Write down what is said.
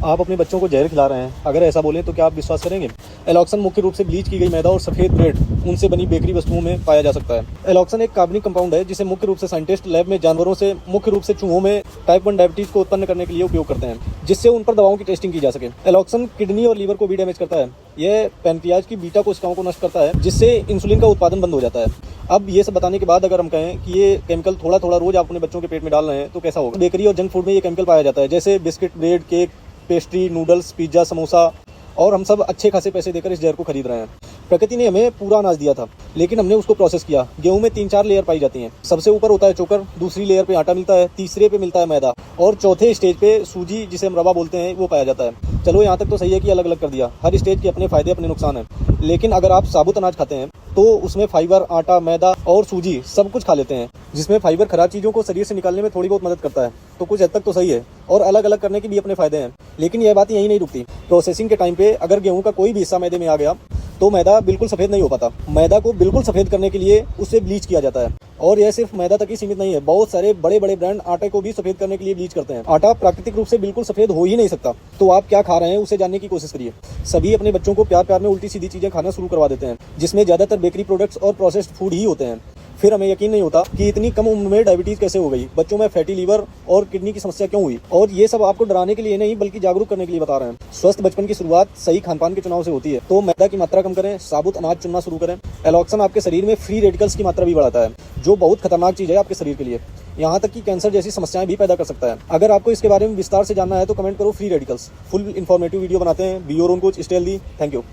आप अपने बच्चों को जहर खिला रहे हैं, अगर ऐसा बोलें तो क्या आप विश्वास करेंगे? एलॉक्सन मुख्य रूप से ब्लीच की गई मैदा और सफ़ेद ब्रेड उनसे बनी बेकरी वस्तुओं में पाया जा सकता है। एलॉक्सन एक कार्बनिक कंपाउंड है जिसे मुख्य रूप से साइंटिस्ट लैब में जानवरों से, मुख्य रूप से चूहों में टाइप 1 डायबिटीज को उत्पन्न करने के लिए उपयोग करते हैं, जिससे उन पर दवाओं की टेस्टिंग की जा सके। एलॉक्सन किडनी और लीवर को भी डैमेज करता है। यह पैनक्रियाज की बीटा कोशिकाओं को नष्ट करता है, जिससे इंसुलिन का उत्पादन बंद हो जाता है। अब ये सब बताने के बाद अगर हम कहें कि ये केमिकल थोड़ा थोड़ा रोज आप अपने बच्चों के पेट में डाल रहे हैं तो कैसा होगा? बेकरी और जंक फूड में ये केमिकल पाया जाता है, जैसे biscuit, bread, cake, pastry, noodles, pizza, samosa, और हम सब अच्छे खासे पैसे देकर इस जहर को खरीद रहे हैं। प्रकृति ने हमें पूरा अनाज दिया था, लेकिन हमने उसको प्रोसेस किया। गेहूं में 3-4 लेयर पाई जाती हैं। सबसे ऊपर होता है चोकर, दूसरी लेयर पे आटा मिलता है, तीसरे पे मिलता है मैदा, और चौथे स्टेज पे सूजी, जिसे हम रवा बोलते हैं, वो पाया जाता है। चलो यहाँ तक तो सही है कि अलग अलग कर दिया। हर स्टेज के अपने फायदे, अपने नुकसान हैं। लेकिन अगर आप साबुत अनाज खाते हैं तो उसमें फाइबर, आटा, मैदा और सूजी सब कुछ खा लेते हैं, जिसमें फाइबर खराब चीज़ों को शरीर से निकालने में थोड़ी बहुत मदद करता है। तो कुछ हद तक तो सही है, और अलग अलग करने के भी अपने फायदे हैं। लेकिन यह बात यहीं नहीं रुकती। प्रोसेसिंग के टाइम पे अगर गेहूं का कोई भी हिस्सा मैदे में आ गया तो मैदा बिल्कुल सफ़ेद नहीं हो पाता। मैदा को बिल्कुल सफ़ेद करने के लिए उसे ब्लीच किया जाता है। और यह सिर्फ मैदा तक ही सीमित नहीं है, बहुत सारे बड़े बड़े ब्रांड आटे को भी सफ़ेद करने के लिए ब्लीच करते हैं। आटा प्राकृतिक रूप से बिल्कुल सफ़ेद हो ही नहीं सकता। तो आप क्या खा रहे हैं उसे जानने की कोशिश करिए। सभी अपने बच्चों को प्यार प्यार में उल्टी सीधी चीज़ें खाना शुरू करवा देते हैं, जिसमें ज़्यादातर बेकरी प्रोडक्ट्स और प्रोसेस्ड फूड ही होते हैं। फिर हमें यकीन नहीं होता कि इतनी कम उम्र में डायबिटीज़ कैसे हो गई, बच्चों में फैटी लीवर और किडनी की समस्या क्यों हुई। और ये सब आपको डराने के लिए नहीं, बल्कि जागरूक करने के लिए बता रहे हैं। स्वस्थ बचपन की शुरुआत सही खानपान के चुनाव से होती है। तो मैदा की मात्रा कम करें, साबुत अनाज चुनना शुरू करें। एलॉक्सन आपके शरीर में फ्री रेडिकल्स की मात्रा भी बढ़ाता है, जो बहुत खतरनाक चीज़ है आपके शरीर के लिए। यहाँ तक कि कैंसर जैसी समस्याएं भी पैदा कर सकता है। अगर आपको इसके बारे में विस्तार से जानना है तो कमेंट करो free radicals. Full informative video बनाते हैं। Be your own coach, stay healthy. Thank you.